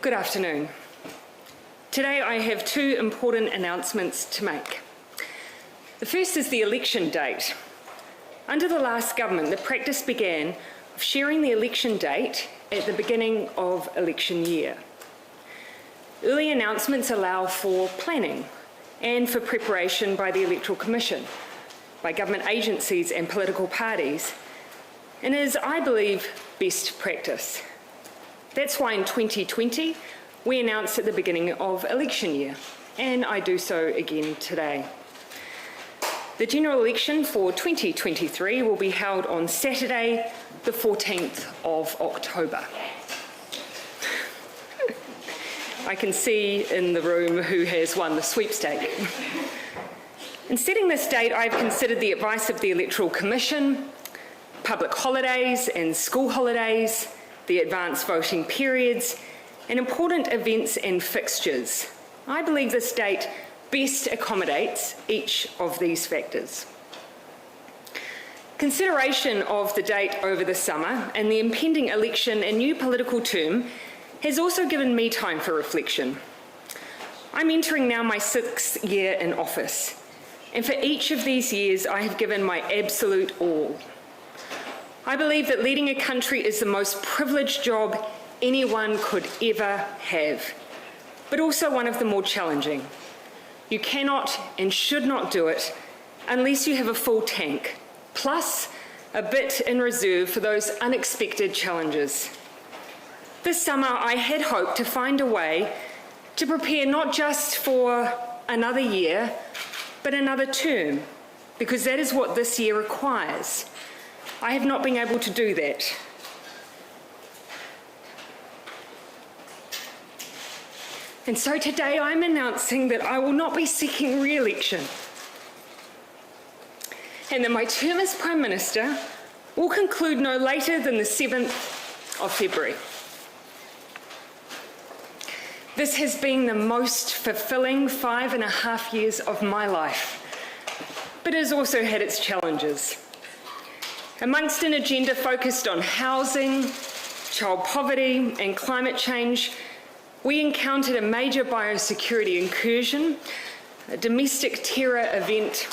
Good afternoon. Today I have two important announcements to make. The first is the election date. Under the last government, the practice began of sharing the election date at the beginning of election year. Early announcements allow for planning and for preparation by the Electoral Commission, by government agencies and political parties, and is, I believe, best practice. That's why in 2020 we announced at the beginning of election year, and I do so again today. The general election for 2023 will be held on Saturday, the 14th of October. I can see in the room who has won the sweepstake. In setting this date, I've considered the advice of the Electoral Commission, public holidays and school holidays, the advanced voting periods, and important events and fixtures. I believe this date best accommodates each of these factors. Consideration of the date over the summer and the impending election and new political term has also given me time for reflection. I'm entering now my 6th year in office, and for each of these years I have given my absolute all. I believe that leading a country is the most privileged job anyone could ever have, but also one of the more challenging. You cannot and should not do it unless you have a full tank, plus a bit in reserve for those unexpected challenges. This summer, I had hoped to find a way to prepare not just for another year, but another term, because that is what this year requires. I have not been able to do that. And so today I'm announcing that I will not be seeking re-election, and that my term as Prime Minister will conclude no later than the 7th of February. This has been the most fulfilling 5.5 years of my life, but it has also had its challenges. Amongst an agenda focused on housing, child poverty and climate change, we encountered a major biosecurity incursion, a domestic terror event,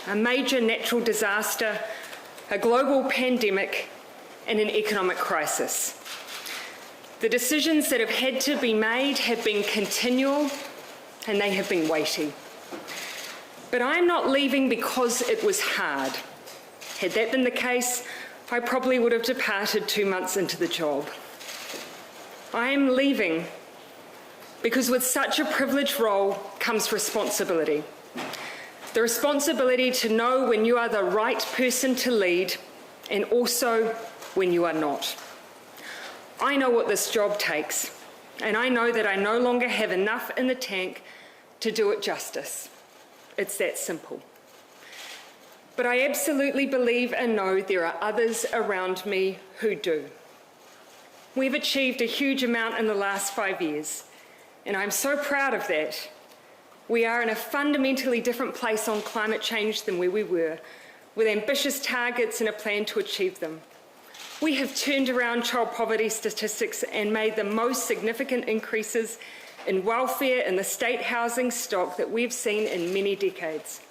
a major natural disaster, a global pandemic, and an economic crisis. The decisions that have had to be made have been continual, and they have been weighty. But I'm not leaving because it was hard. Had that been the case, I probably would have departed 2 months into the job. I am leaving because with such a privileged role comes responsibility. The responsibility to know when you are the right person to lead and also when you are not. I know what this job takes, and I know that I no longer have enough in the tank to do it justice. It's that simple. But I absolutely believe and know there are others around me who do. We've achieved a huge amount in the last 5 years, and I'm so proud of that. We are in a fundamentally different place on climate change than where we were, with ambitious targets and a plan to achieve them. We have turned around child poverty statistics and made the most significant increases in welfare and the state housing stock that we've seen in many decades.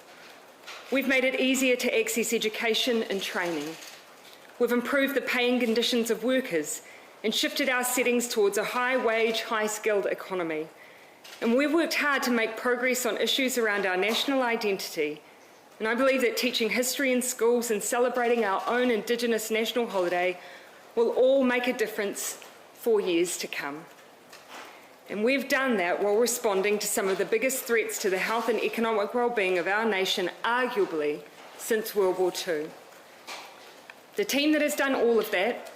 We've made it easier to access education and training. We've improved the paying conditions of workers and shifted our settings towards a high-wage, high-skilled economy. And we've worked hard to make progress on issues around our national identity. And I believe that teaching history in schools and celebrating our own Indigenous national holiday will all make a difference for years to come. And we've done that while responding to some of the biggest threats to the health and economic well-being of our nation, arguably, since World War II. The team that has done all of that,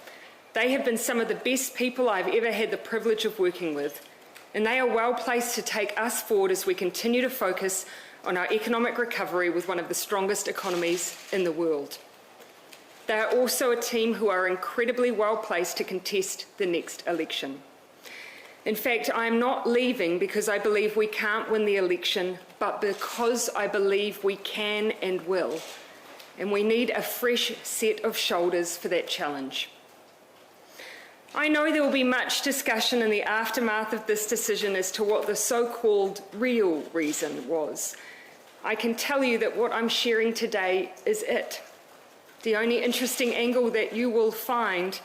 they have been some of the best people I've ever had the privilege of working with, and they are well placed to take us forward as we continue to focus on our economic recovery with one of the strongest economies in the world. They are also a team who are incredibly well placed to contest the next election. In fact, I am not leaving because I believe we can't win the election, but because I believe we can and will. And we need a fresh set of shoulders for that challenge. I know there will be much discussion in the aftermath of this decision as to what the so-called real reason was. I can tell you that what I'm sharing today is it. The only interesting angle that you will find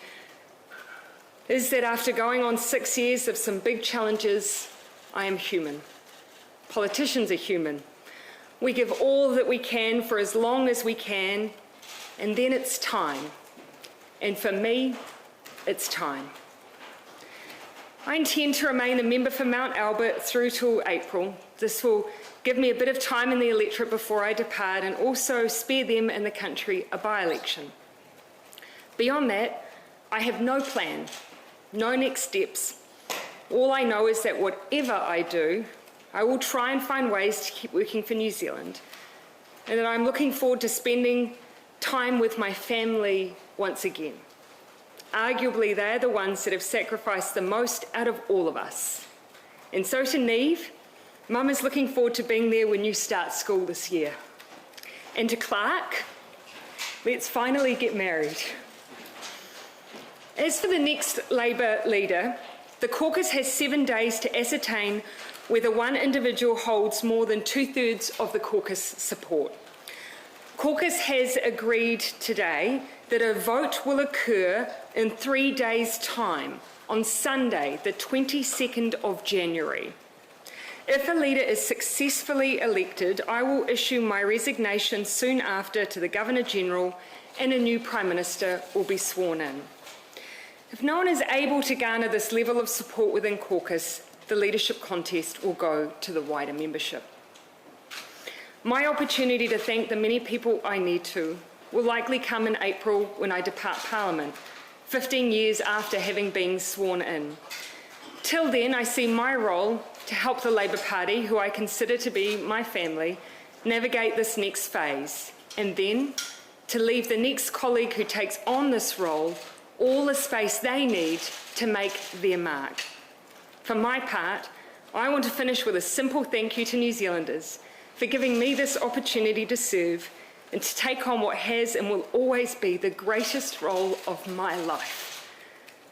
is that after going on 6 years of some big challenges, I am human. Politicians are human. We give all that we can for as long as we can, and then it's time. And for me, it's time. I intend to remain a member for Mount Albert through till April. This will give me a bit of time in the electorate before I depart and also spare them and the country a by-election. Beyond that, I have no plan, no next steps. All I know is that whatever I do, I will try and find ways to keep working for New Zealand, and that I'm looking forward to spending time with my family once again. Arguably, they're the ones that have sacrificed the most out of all of us. And so to Neve, Mum is looking forward to being there when you start school this year. And to Clark, let's finally get married. As for the next Labour leader, the caucus has 7 days to ascertain whether one individual holds more than 2/3 of the caucus support. Caucus has agreed today that a vote will occur in 3 days' time, on Sunday, the 22nd of January. If a leader is successfully elected, I will issue my resignation soon after to the Governor-General, and a new Prime Minister will be sworn in. If no one is able to garner this level of support within caucus, the leadership contest will go to the wider membership. My opportunity to thank the many people I need to will likely come in April when I depart Parliament, 15 years after having been sworn in. Till then, I see my role to help the Labour Party, who I consider to be my family, navigate this next phase, and then to leave the next colleague who takes on this role all the space they need to make their mark. For my part, I want to finish with a simple thank you to New Zealanders for giving me this opportunity to serve and to take on what has and will always be the greatest role of my life.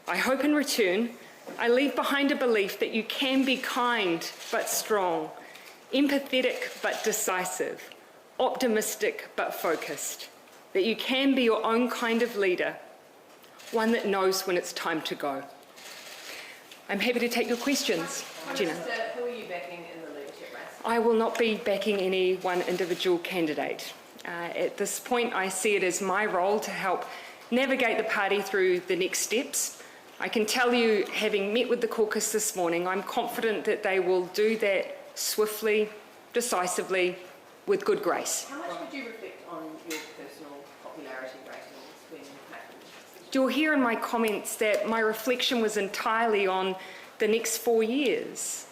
I hope in return, I leave behind a belief that you can be kind but strong, empathetic but decisive, optimistic but focused, that you can be your own kind of leader, one that knows when it's time to go. I'm happy to take your questions. Gina. Who are you backing in the leadership race? I will not be backing any one individual candidate. At this point, I see it as my role to help navigate the party through the next steps. I can tell you, having met with the caucus this morning, I'm confident that they will do that swiftly, decisively, with good grace. How much would you reflect on your personal popularity ratings when making this decision? You'll hear in my comments that my reflection was entirely on the next 4 years.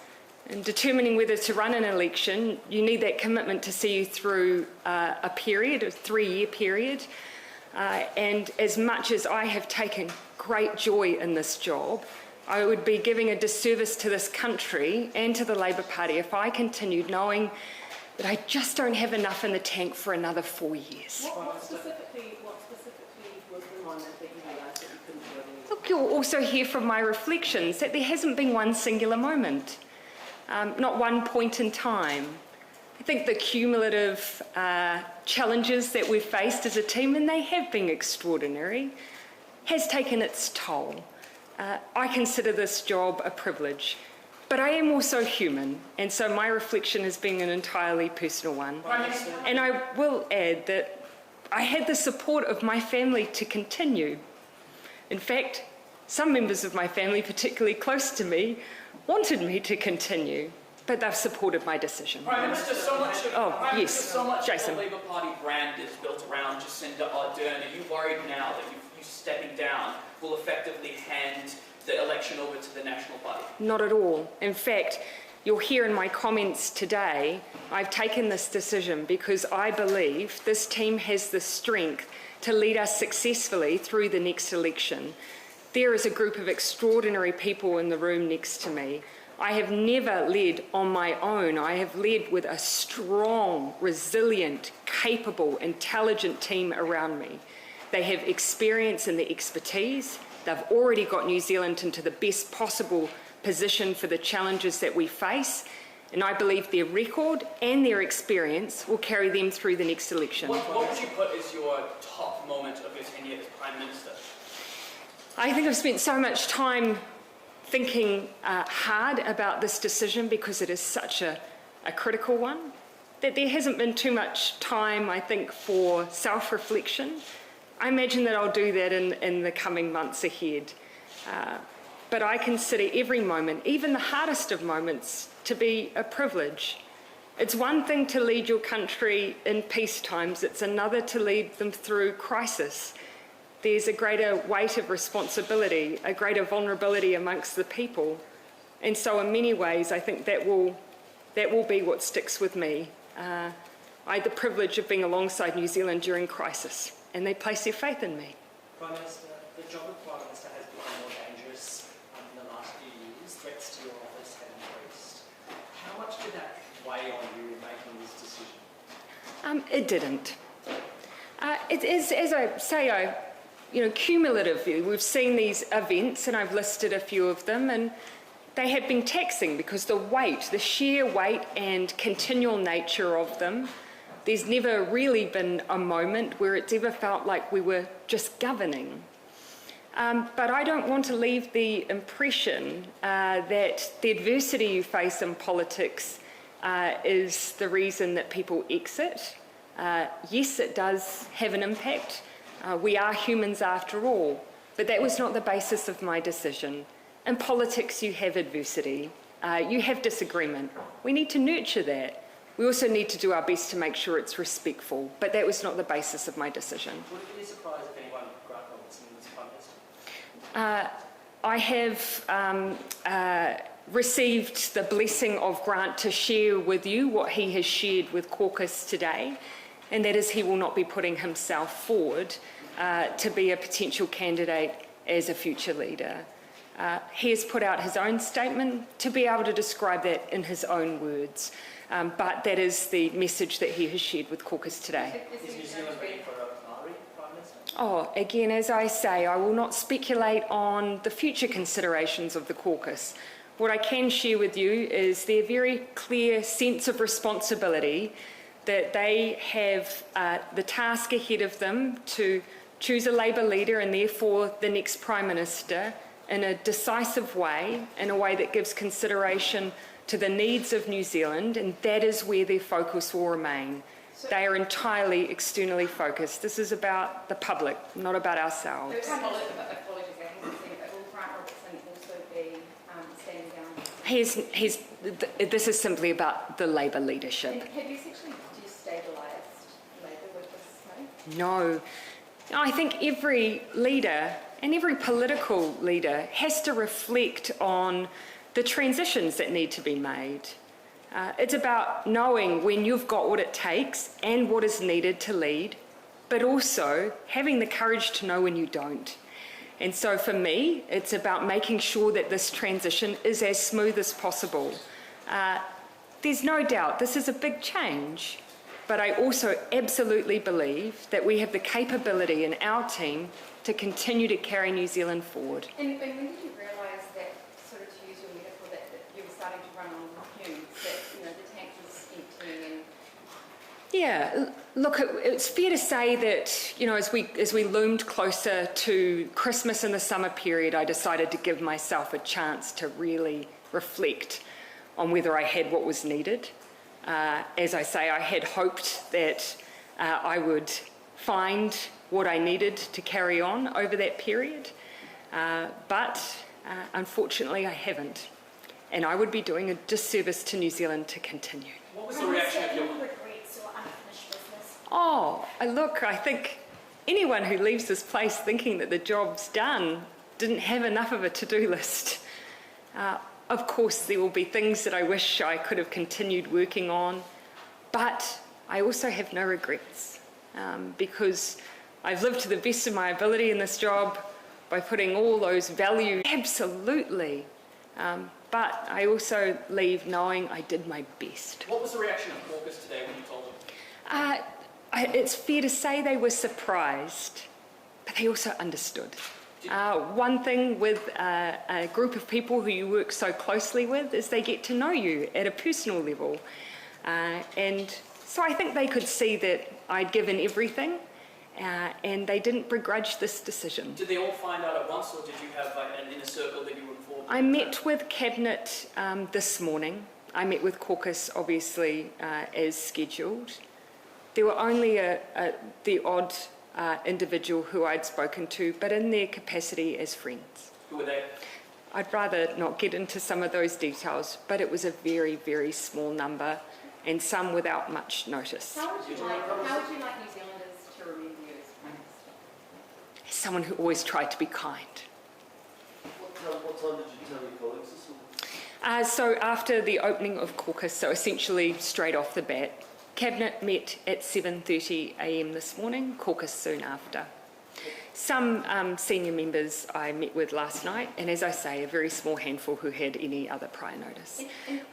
In determining whether to run an election, you need that commitment to see you through a period, a 3-year period. And as much as I have taken great joy in this job, I would be giving a disservice to this country and to the Labour Party if I continued knowing that I just don't have enough in the tank for another 4 years. What specifically was the moment that you realised that you couldn't do it anymore? Look, you'll also hear from my reflections that there hasn't been one singular moment, not one point in time. I think the cumulative challenges that we've faced as a team, and they have been extraordinary, has taken its toll. I consider this job a privilege, but I am also human, and so my reflection has been an entirely personal one. And I will add that I had the support of my family to continue. In fact, some members of my family, particularly close to me, wanted me to continue, but they've supported my decision. Prime Minister, so much of Jason. the Labour Party brand is built around Jacinda Ardern. Are you worried now that you stepping down will effectively hand the election over to the National Party? Not at all. In fact, you'll hear in my comments today, I've taken this decision because I believe this team has the strength to lead us successfully through the next election. There is a group of extraordinary people in the room next to me. I have never led on my own. I have led with a strong, resilient, capable, intelligent team around me. They have experience and the expertise, They've already got New Zealand into the best possible position for the challenges that we face, and I believe their record and their experience will carry them through the next election. What would you put as your top moment of your tenure as Prime Minister? I think I've spent so much time thinking hard about this decision because it is such a critical one, that there hasn't been too much time, I think, for self-reflection. I imagine that I'll do that in the coming months ahead. But I consider every moment, even the hardest of moments, to be a privilege. It's one thing to lead your country in peace times, it's another to lead them through crisis. There's a greater weight of responsibility, a greater vulnerability amongst the people. And so in many ways, I think that will be what sticks with me. I had the privilege of being alongside New Zealand during crisis, and they placed their faith in me. Prime Minister, the job of Prime Minister has become more dangerous in the last few years. Threats to your office have increased. How much did that weigh on you in making this decision? It didn't. It is, as I say, cumulatively, we've seen these events, and I've listed a few of them, and they have been taxing because the sheer weight and continual nature of them, there's never really been a moment where it's ever felt like we were just governing. But I don't want to leave the impression that the adversity you face in politics is the reason that people exit. Yes, it does have an impact. We are humans after all, but that was not the basis of my decision. In politics, you have adversity, you have disagreement. We need to nurture that. We also need to do our best to make sure it's respectful, but that was not the basis of my decision. Would it be a surprise if anyone Grant Robertson was Prime Minister? I have received the blessing of Grant to share with you what he has shared with caucus today, and that is he will not be putting himself forward to be a potential candidate as a future leader. He has put out his own statement to be able to describe that in his own words, but that is the message that he has shared with caucus today. Is New Zealand ready for a Maori Prime Minister? Oh, again, as I say, I will not speculate on the future considerations of the caucus. What I can share with you is their very clear sense of responsibility that they have the task ahead of them to choose a Labour leader and therefore the next Prime Minister in a decisive way, in a way that gives consideration to the needs of New Zealand, and that is where their focus will remain. They are entirely externally focused. This is about the public, not about ourselves. Apologies, I haven't seen it, but will Grant Robertson also be standing down? This is simply about the Labour leadership. And have you actually destabilised Labour with this move? No. I think every leader and every political leader has to reflect on the transitions that need to be made. It's about knowing when you've got what it takes and what is needed to lead, but also having the courage to know when you don't. And so for me, it's about making sure that this transition is as smooth as possible. There's no doubt this is a big change, but I also absolutely believe that we have the capability in our team to continue to carry New Zealand forward. And when did you realise that, sort of to use your metaphor, that you were starting to run on fumes, that the tank was emptying? Yeah, look, it's fair to say that as we loomed closer to Christmas and the summer period, I decided to give myself a chance to really reflect on whether I had what was needed. As I say, I had hoped that I would find what I needed to carry on over that period, but unfortunately I haven't, and I would be doing a disservice to New Zealand to continue. What was the reaction of your... regrets or unfinished business? Oh, look, I think anyone who leaves this place thinking that the job's done didn't have enough of a to-do list. Of course, there will be things that I wish I could have continued working on, but I also have no regrets because I've lived to the best of my ability in this job by putting all those values, absolutely, but I also leave knowing I did my best. What was the reaction of caucus today when you told them? It's fair to say they were surprised, but they also understood. One thing with a group of people who you work so closely with is they get to know you at a personal level. And so I think they could see that I'd given everything and they didn't begrudge this decision. Did they all find out at once, or did you have an inner circle that you were involved in? I met with Cabinet this morning. I met with caucus, obviously, as scheduled. There were only the odd individual who I'd spoken to, but in their capacity as friends. Who were they? I'd rather not get into some of those details, but it was a very, very small number and some without much notice. How would you like New Zealanders to remember you as Prime Minister? As someone who always tried to be kind. What time did you tell your colleagues this morning? So after the opening of caucus, so essentially straight off the bat, Cabinet met at 7:30 a.m. this morning, caucus soon after. Some senior members I met with last night, and as I say, a very small handful who had any other prior notice.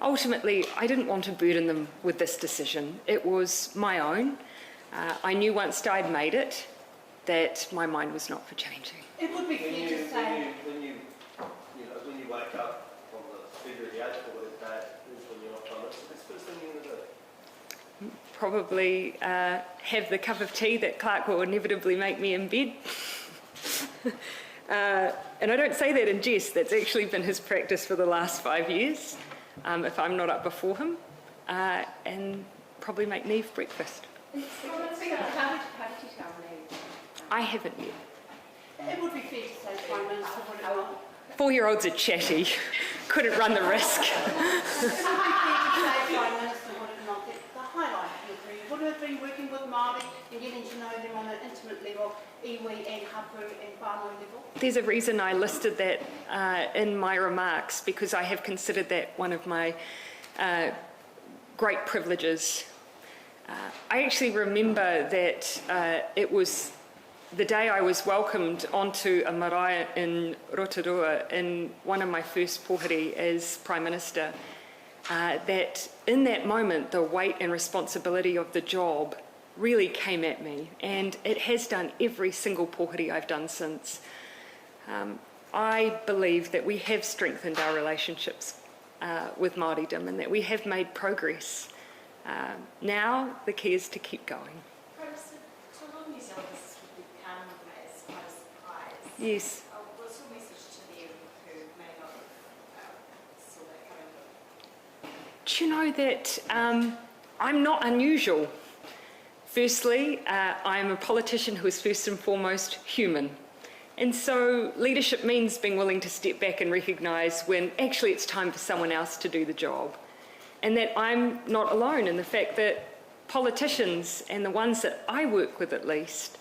Ultimately, I didn't want to burden them with this decision. It was my own. I knew once I'd made it that my mind was not for changing. It would be fair to say... When you wake up on the February 8th or whatever day it is when you're not Prime Minister, what's the first thing you're going to do? Probably have the cup of tea that Clark will inevitably make me in bed. And I don't say that in jest, that's actually been his practice for the last 5 years, if I'm not up before him, and probably make Neve breakfast. How did you tell me? I haven't yet. It would be fair to say Prime Minister would have not. 4-year-olds are chatty, couldn't run the risk. It would be fair to say Prime Minister would have not. The highlight of your career would have been working with Māori and getting to know them on an intimate level, iwi and hapu and whānau level. There's a reason I listed that in my remarks, because I have considered that one of my great privileges. I actually remember that it was the day I was welcomed onto a marae in Rotorua in one of my first pōhiri as Prime Minister, that in that moment the weight and responsibility of the job really came at me, and it has done every single pōhiri I've done since. I believe that we have strengthened our relationships with Māoridom and that we have made progress. Now the key is to keep going. Professor, to a lot of New Zealanders would become as quite a surprise. Yes. What's your message to them who may not have saw that coming? Do you know that I'm not unusual? Firstly, I'm a politician who is first and foremost human. And so leadership means being willing to step back and recognise when actually it's time for someone else to do the job. And that I'm not alone in the fact that politicians, and the ones that I work with at least,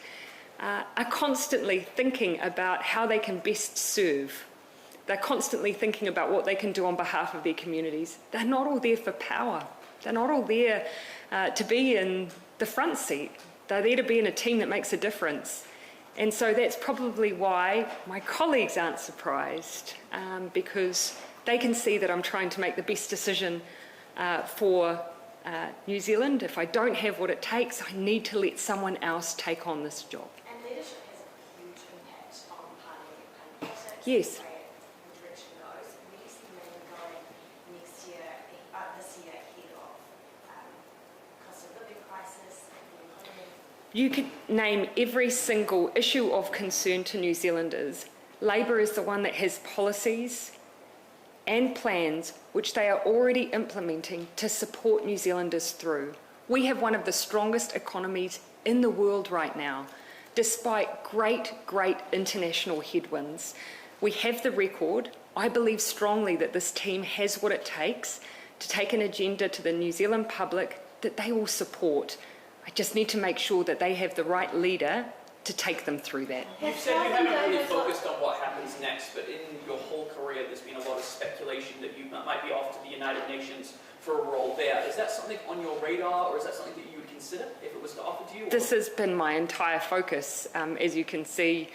are constantly thinking about how they can best serve. They're constantly thinking about what they can do on behalf of their communities. They're not all there for power. They're not all there to be in the front seat. They're there to be in a team that makes a difference. And so that's probably why my colleagues aren't surprised, because they can see that I'm trying to make the best decision for New Zealand. If I don't have what it takes, I need to let someone else take on this job. And leadership has a huge impact on parliamentary politics. Yes. The direction goes. Where do you see the money going next year, this year, ahead of cost of living crisis and the economy? You could name every single issue of concern to New Zealanders. Labor is the one that has policies and plans which they are already implementing to support New Zealanders through. We have one of the strongest economies in the world right now, despite great international headwinds. We have the record. I believe strongly that this team has what it takes to take an agenda to the New Zealand public that they will support. I just need to make sure that they have the right leader to take them through that. You've said you haven't really focused on what happens next, but in your whole career there's been a lot of speculation that you might be off to the United Nations for a role there. Is that something on your radar, or is that something that you would consider if it was to offer to you? This has been my entire focus. As you can see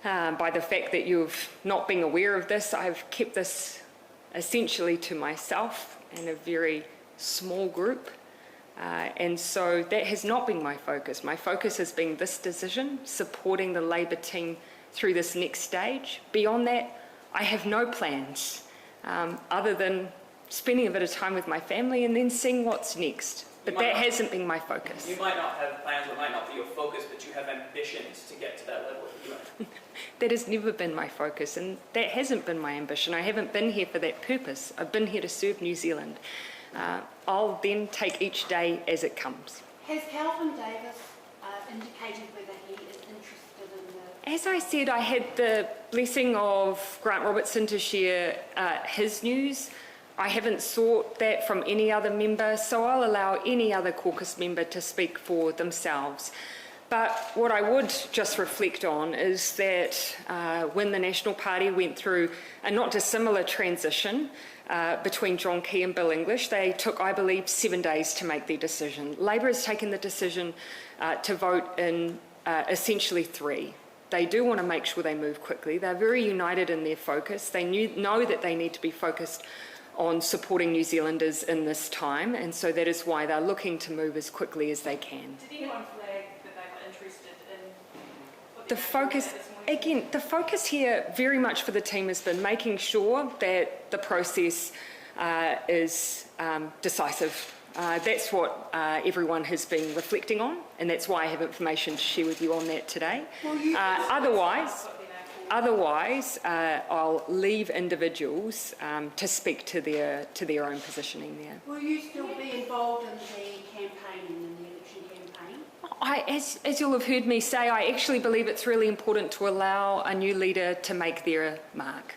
by the fact that you've not been aware of this, I've kept this essentially to myself and a very small group. And so that has not been my focus. My focus has been this decision, supporting the Labour team through this next stage. Beyond that, I have no plans other than spending a bit of time with my family and then seeing what's next. But that hasn't been my focus. You might not have plans, or it might not be your focus, but you have ambitions to get to that level of UN. That has never been my focus, and that hasn't been my ambition. I haven't been here for that purpose. I've been here to serve New Zealand. I'll then take each day as it comes. Has Calvin Davis indicated whether he is interested in the... As I said, I had the blessing of Grant Robertson to share his news. I haven't sought that from any other member, so I'll allow any other caucus member to speak for themselves. But what I would just reflect on is that when the National Party went through a not dissimilar transition between John Key and Bill English, they took, I believe, 7 days to make their decision. Labour has taken the decision to vote in essentially 3. They do want to make sure they move quickly. They're very united in their focus. They know that they need to be focused on supporting New Zealanders in this time, and so that is why they're looking to move as quickly as they can. Did anyone flag that they were interested in what The focus, again, the focus here very much for the team has been making sure that the process is decisive. That's what everyone has been reflecting on, and that's why I have information to share with you on that today. Otherwise, I'll leave individuals to speak to their own positioning there. Will you still be involved in the campaign, in the election campaign? As you'll have heard me say, I actually believe it's really important to allow a new leader to make their mark.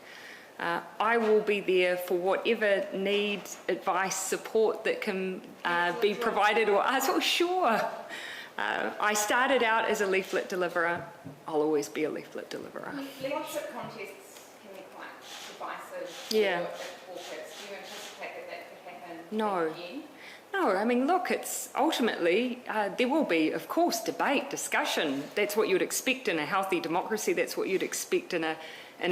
I will be there for whatever need, advice, support that can be provided or asked. Oh, sure. I started out as a leaflet deliverer. I'll always be a leaflet deliverer. Leadership contests can be quite divisive Yeah. for caucus. Do you anticipate that could happen No. again? No, I mean, look, it's ultimately, there will be, of course, debate, discussion. That's what you'd expect in a healthy democracy. That's what you'd expect in a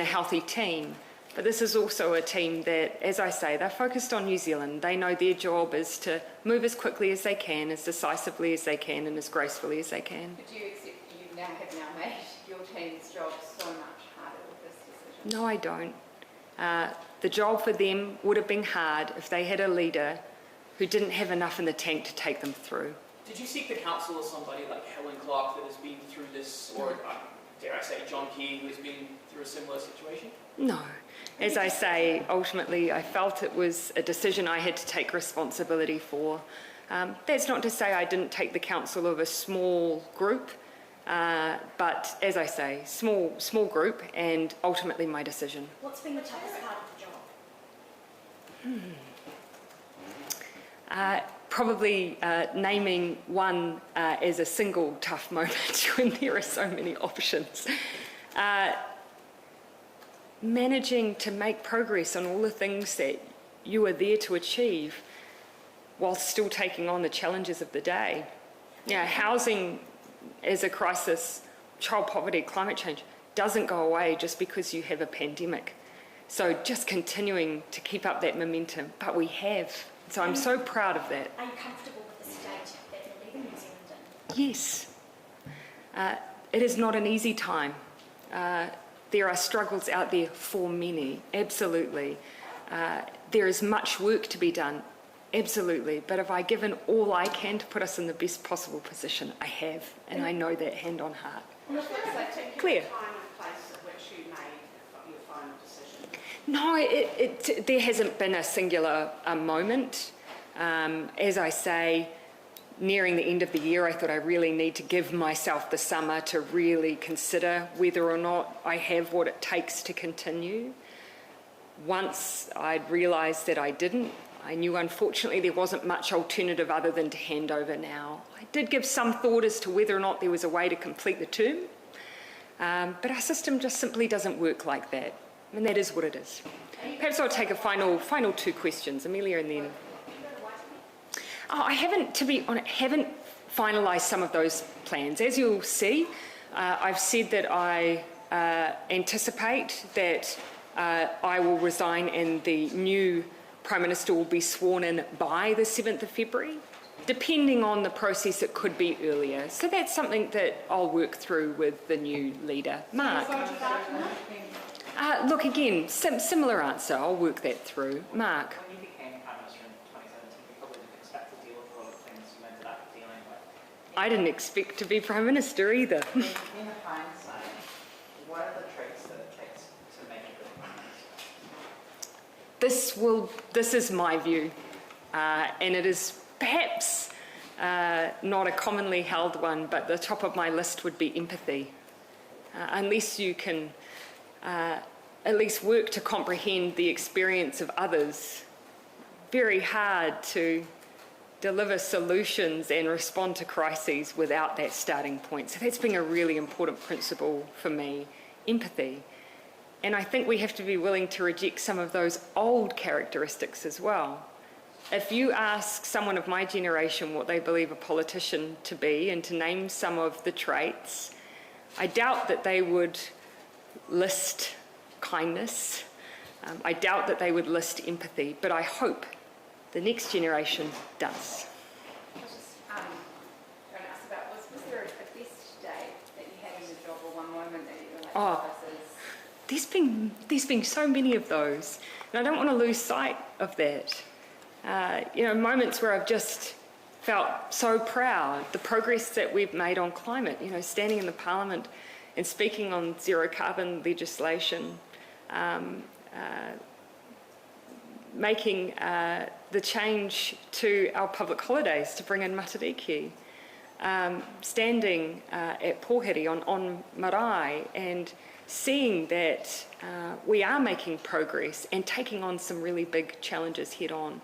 healthy team. But this is also a team that, as I say, they're focused on New Zealand. They know their job is to move as quickly as they can, as decisively as they can, and as gracefully as they can. But do you accept you have now made your team's job so much harder with this decision? No, I don't. The job for them would have been hard if they had a leader who didn't have enough in the tank to take them through. Did you seek the counsel of somebody like Helen Clark that has been through this, or dare I say John Key, who has been through a similar situation? No. As I say, ultimately I felt it was a decision I had to take responsibility for. That's not to say I didn't take the counsel of a small group, but as I say, small group, and ultimately my decision. What's been the toughest part of the job? Probably naming one as a single tough moment when there are so many options. Managing to make progress on all the things that you are there to achieve while still taking on the challenges of the day. Housing as a crisis, child poverty, climate change doesn't go away just because you have a pandemic. So just continuing to keep up that momentum, but we have. So I'm so proud of that. Are you comfortable with the state that you're leaving New Zealand in? Yes. It is not an easy time. There are struggles out there for many, absolutely. There is much work to be done, absolutely. But have I given all I can to put us in the best possible position? I have, and I know that hand on heart. Claire? Time and place at which you made your final decision? No, there hasn't been a singular moment. As I say, nearing the end of the year, I thought I really need to give myself the summer to really consider whether or not I have what it takes to continue. Once I'd realised that I didn't, I knew unfortunately there wasn't much alternative other than to hand over now. I did give some thought as to whether or not there was a way to complete the term, but our system just simply doesn't work like that, and that is what it is. Perhaps I'll take a final 2 questions, Amelia, and then... I haven't, to be honest, finalised some of those plans. As you'll see, I've said that I anticipate that I will resign and the new Prime Minister will be sworn in by the 7th of February. Depending on the process, it could be earlier. So that's something that I'll work through with the new leader. Mark? Look, again, similar answer. I'll work that through. Mark? When you became Prime Minister in 2017, you probably didn't expect to deal with a lot of things you ended up dealing with. I didn't expect to be Prime Minister either. In hindsight, what are the traits that it takes to make a good Prime Minister? This is my view, and it is perhaps not a commonly held one, but the top of my list would be empathy. Unless you can at least work to comprehend the experience of others, very hard to deliver solutions and respond to crises without that starting point. So that's been a really important principle for me, empathy. And I think we have to be willing to reject some of those old characteristics as well. If you ask someone of my generation what they believe a politician to be and to name some of the traits, I doubt that they would list kindness. I doubt that they would list empathy, but I hope the next generation does. I was just going to ask about, was there a best day that you had in the job, or one moment that you were like, Oh. this is... There's been so many of those, and I don't want to lose sight of that. Moments where I've just felt so proud, the progress that we've made on climate, standing in the Parliament and speaking on zero carbon legislation, making the change to our public holidays to bring in matariki, standing at Poheri on marae and seeing that we are making progress and taking on some really big challenges head on.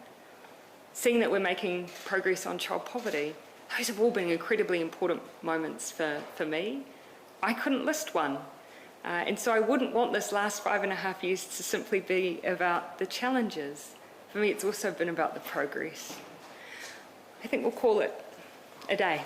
Seeing that we're making progress on child poverty, those have all been incredibly important moments for me. I couldn't list one. And so I wouldn't want this last 5.5 years to simply be about the challenges. For me, it's also been about the progress. I think we'll call it a day.